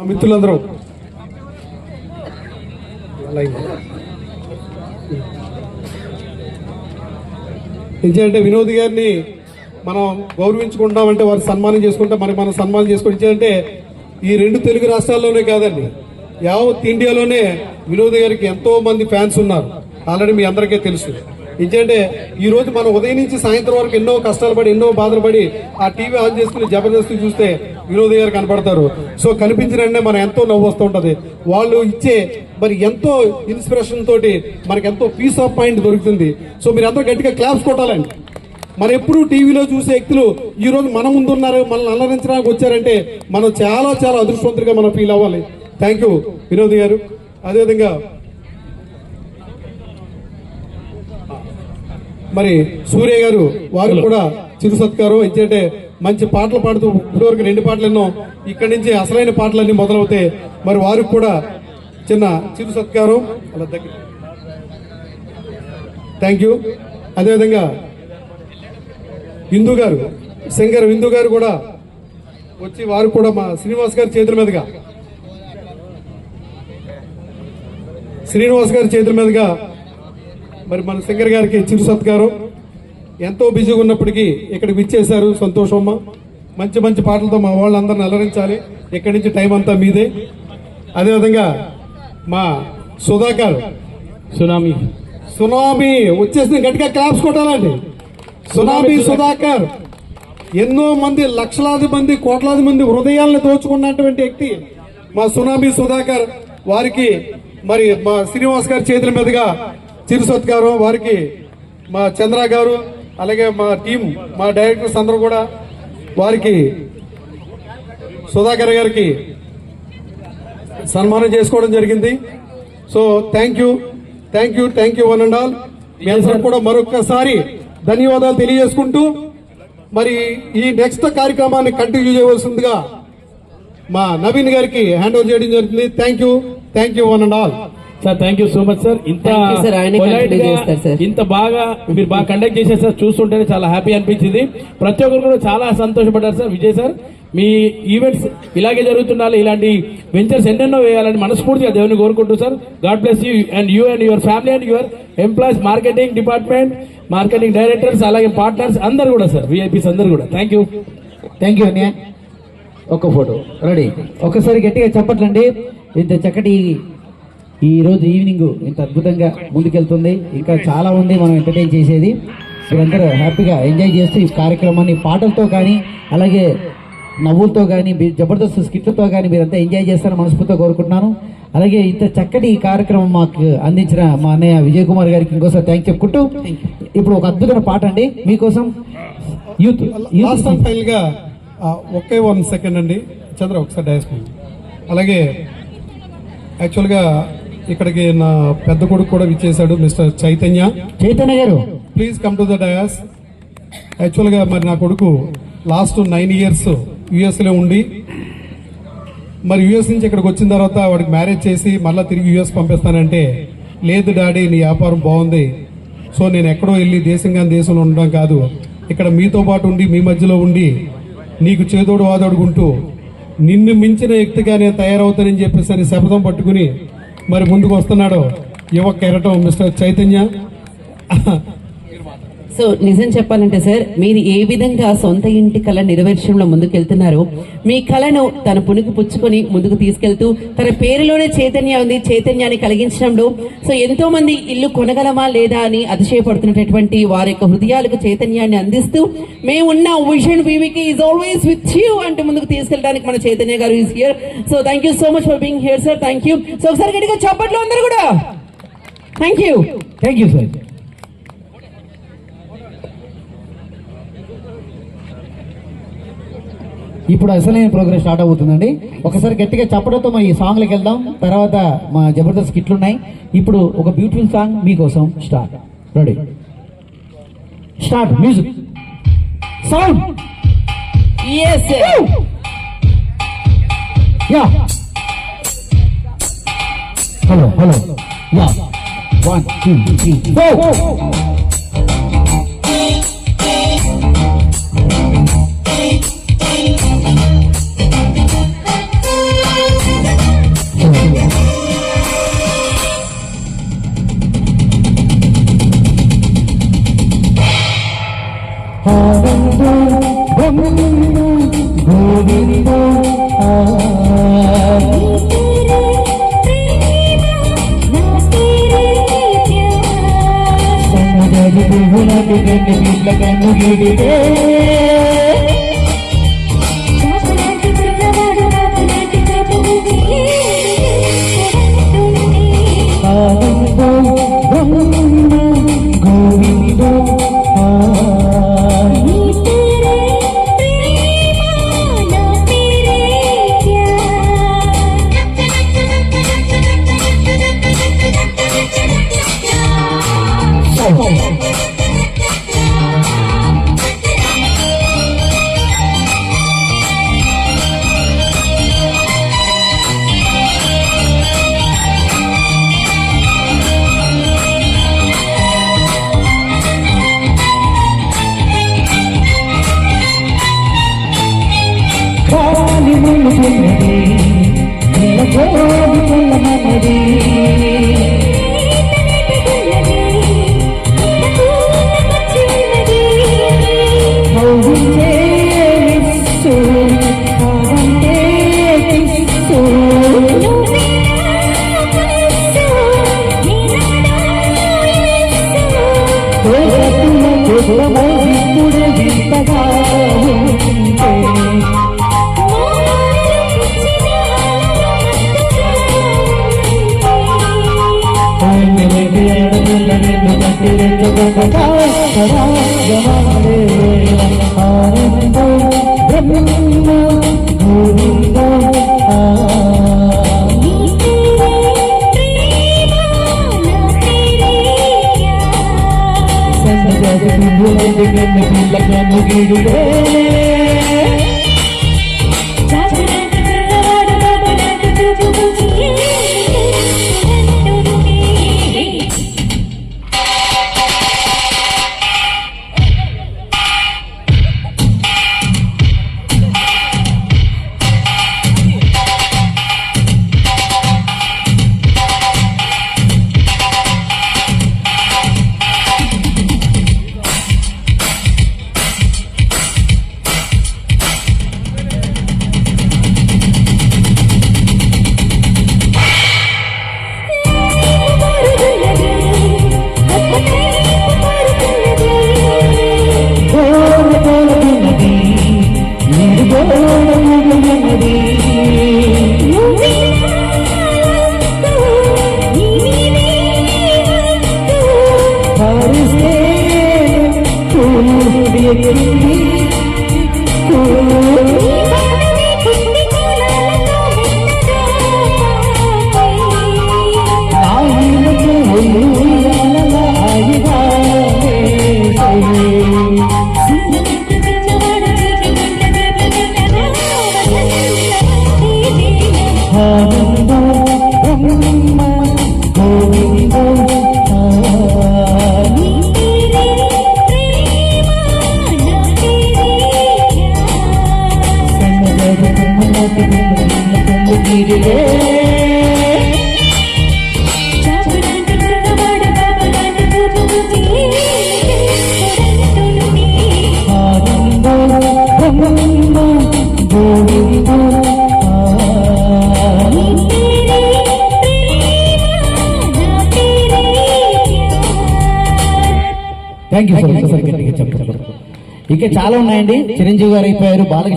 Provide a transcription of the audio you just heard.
మిత్రులందరూ ఏంటంటే వినోద్ గారిని మనం గౌరవించుకుంటామంటే వారు సన్మానం చేసుకుంటే మనం సన్మానం చేసుకుంటే అంటే ఈ రెండు తెలుగు రాష్ట్రాల్లోనే కాదండి, యావత్ ఇండియాలోనే వినోద్ గారికి ఎంతో మంది ఫ్యాన్స్ ఉన్నారు. ఆల్రెడీ మీ అందరికీ తెలుసు. ఏంటంటే ఈ రోజు మనం ఉదయం నుంచి సాయంత్రం వరకు ఎన్నో కష్టాలు పడి ఎన్నో బాధలు పడి ఆ టీవీ ఆన్ చేసుకుని జబర్దస్త్ చూస్తే వినోద్ గారు కనపడతారు. సో కనిపించిన వెంటనే మనం ఎంతో నవ్వు వస్తూ ఉంటది. వాళ్ళు ఇచ్చే మరి ఎంతో ఇన్స్పిరేషన్ తోటి మనకి ఎంతో పీస్ ఆఫ్ మైండ్ దొరుకుతుంది. సో మీరు అందరూ గట్టిగా క్లాప్స్ కొట్టాలండి. మనం ఎప్పుడు టీవీలో చూసే వ్యక్తులు ఈ రోజు మన ముందున్నారు, మనల్ని అలరించడానికి వచ్చారంటే మనం చాలా చాలా అదృష్టవంతులుగా మనం ఫీల్ అవ్వాలి. థ్యాంక్ యూ వినోద్ గారు. అదేవిధంగా మరి సూర్య గారు వారు కూడా చిరు సత్కారం ఇచ్చేటే మంచి పాటలు పాడుతూ ఇప్పటివరకు 2 పాటలు ఎన్నో, ఇక్కడి నుంచి అసలైన పాటలన్నీ మొదలవుతాయి. మరి వారికి కూడా చిన్న చిరు సత్కారం. అలా దగ్గర థ్యాంక్ యూ. అదేవిధంగా విందు గారు, సింగర్ విందు గారు కూడా వచ్చి వారు కూడా మా శ్రీనివాస్ గారి చేతుల మీదుగా మరి మన సింగర్ గారికి చిరు సత్కారం. ఎంతో బిజీగా ఉన్నప్పటికీ ఇక్కడికి విచ్చేశారు, సంతోషమ్మ. మంచి మంచి పాటలతో మా వాళ్ళందరిని అలరించాలి. ఇక్కడి నుంచి టైం అంతా మీదే. అదేవిధంగా మా సుధాకర్ సునామీ వచ్చేసింది, గట్టిగా క్లాప్స్ కొట్టాలండి. సునామీ సుధాకర్ ఎన్నో మంది, లక్షలాది మంది, కోట్లాది మంది హృదయాలను దోచుకున్నటువంటి వ్యక్తి మా సునామీ సుధాకర్. వారికి మరి మా శ్రీనివాస్ గారి చేతుల మీదుగా చిరు సత్కారం. వారికి మా చంద్ర గారు అలాగే మా టీం, మా డైరెక్టర్స్ అందరూ కూడా వారికి సుధాకర్ గారికి సన్మానం చేసుకోవడం జరిగింది. So thank you one and all. మీ అందరూ కూడా మరొకసారి ధన్యవాదాలు తెలియజేసుకుంటూ మరి ఈ నెక్స్ట్ కార్యక్రమాన్ని కంటిన్యూ చేయవలసిందిగా మా నవీన్ గారికి హ్యాండ్ ఓవర్ చేయడం జరుగుతుంది. Thank you one and all. Sir thank you so much sir. ఇంత బాగా మీరు బాగా కండక్ట్ చేశారు సార్. చూస్తుంటేనే చాలా హ్యాపీ అనిపించింది. ప్రతి ఒక్కరు కూడా చాలా సంతోషపడ్డారు సార్. విజయ్ సార్, మీ ఈవెంట్స్ ఇలాగే జరుగుతుండాలి, ఇలాంటి వెంచర్స్ ఎన్నెన్నో వేయాలని మనస్ఫూర్తిగా దేవుని కోరుకుంటూ sir. God bless you and your family and your employees, marketing department, marketing directors, అలాగే పార్ట్నర్స్ అందరు కూడా సార్, విఐపీస్ అందరు కూడా థ్యాంక్ యూ అన్నయ్య. ఒక ఫోటో రెడీ. ఒకసారి గట్టిగా చెప్పట్లండి. ఇంత చక్కటి ఈ రోజు ఈవినింగ్ ఇంత అద్భుతంగా ముందుకెళ్తుంది. ఇంకా చాలా ఉంది మనం ఎంటర్టైన్ చేసేది. మీరందరూ హ్యాపీగా ఎంజాయ్ చేస్తూ ఈ కార్యక్రమాన్ని పాటలతో కానీ అలాగే నవ్వులతో కానీ జబర్దస్త్ స్కిట్లతో కానీ మీరంతా ఎంజాయ్ చేస్తారని మనస్ఫూర్తిగా కోరుకుంటున్నాను. అలాగే ఇంత చక్కటి ఈ కార్యక్రమం మాకు అందించిన మా అన్నయ్య విజయ్ కుమార్ గారికి ఇంకోసారి థ్యాంక్స్ చెప్పుకుంటూ ఇప్పుడు ఒక అద్భుతమైన పాట అండి మీకోసం. యూత్ ఫైనల్ గా ఒకే 1 సెకండ్ అండి. చంద్ర ఒకసారి డయాస్. అలాగే యాక్చువల్గా ఇక్కడికి నా పెద్ద కొడుకు కూడా విచ్చేశాడు, మిస్టర్ చైతన్య గారు. Please come to the dais. యాక్చువల్గా మరి నా కొడుకు లాస్ట్ 9 ఇయర్స్ యుఎస్లో ఉండి మరి యుఎస్ నుంచి ఇక్కడికి వచ్చిన తర్వాత వాడికి మ్యారేజ్ చేసి మళ్ళీ తిరిగి యుఎస్ పంపిస్తానంటే, లేదు డాడీ నీ వ్యాపారం బాగుంది, సో నేను ఎక్కడో వెళ్ళి దేశంలో ఉండడం కాదు, ఇక్కడ మీతో పాటు ఉండి మీ మధ్యలో ఉండి నీకు చేదోడు వాదోడుకుంటూ నిన్ను మించిన వ్యక్తిగా నేను తయారవుతానని చెప్పేసి శపథం పట్టుకుని మరి ముందుకు వస్తున్నాడు యువ కెరటం మిస్టర్ చైతన్య. సో నిజం చెప్పాలంటే సార్, మీరు ఏ విధంగా సొంత ఇంటి కళ నెరవేర్చడంలో ముందుకెళ్తున్నారో, మీ కళను తన పుణికి పుచ్చుకొని ముందుకు తీసుకెళ్తూ తన పేరులోనే చైతన్య ఉంది, చైతన్యాన్ని కలిగించడంలో సో ఎంతో మంది ఇల్లు కొనగలమా లేదా అని అతిశయపడుతున్నటువంటి వారి యొక్క హృదయాలకు చైతన్యాన్ని అందిస్తూ మేమున్న విజన్ వివికి ఈజ్ ఆల్వేస్ విత్ యూ అంటూ ముందుకు తీసుకెళ్ళడానికి మన చైతన్య గారు is here. So thank you so much for being here sir. Thank you. So ఒకసారి గట్టిగా చప్పట్లు అందరూ కూడా. Thank you sir. ఇప్పుడు అసలైన ప్రోగ్రామ్ స్టార్ట్ అవుతుందండి. ఒకసారి గట్టిగా చెప్పడంతో మా ఈ సాంగ్లకు వెళ్దాం. తర్వాత మా జబర్దస్త్ స్కిట్లు ఉన్నాయి. ఇప్పుడు ఒక బ్యూటిఫుల్ సాంగ్ మీకోసం. Ready, start. Music sound. yes sir. Yeah hello yeah 1 2 3 4. పువ్వులాంటి రెండు బిడ్ల కన్ను గీడితే ఆనందో బ్రహ్మ గోవిందో ముళ్ళున్నది నీల గోడు ముళ్ళమన్నది నవ్వుంటే విస్సు కాదంటే కిస్సు ఇప్పుడే వింతగా ఉంటే థ్యాంక్ యూ సార్. ఇంకా చాలా ఉన్నాయండి. చిరంజీవి గారు అయిపోయారు, బాలకృష్ణ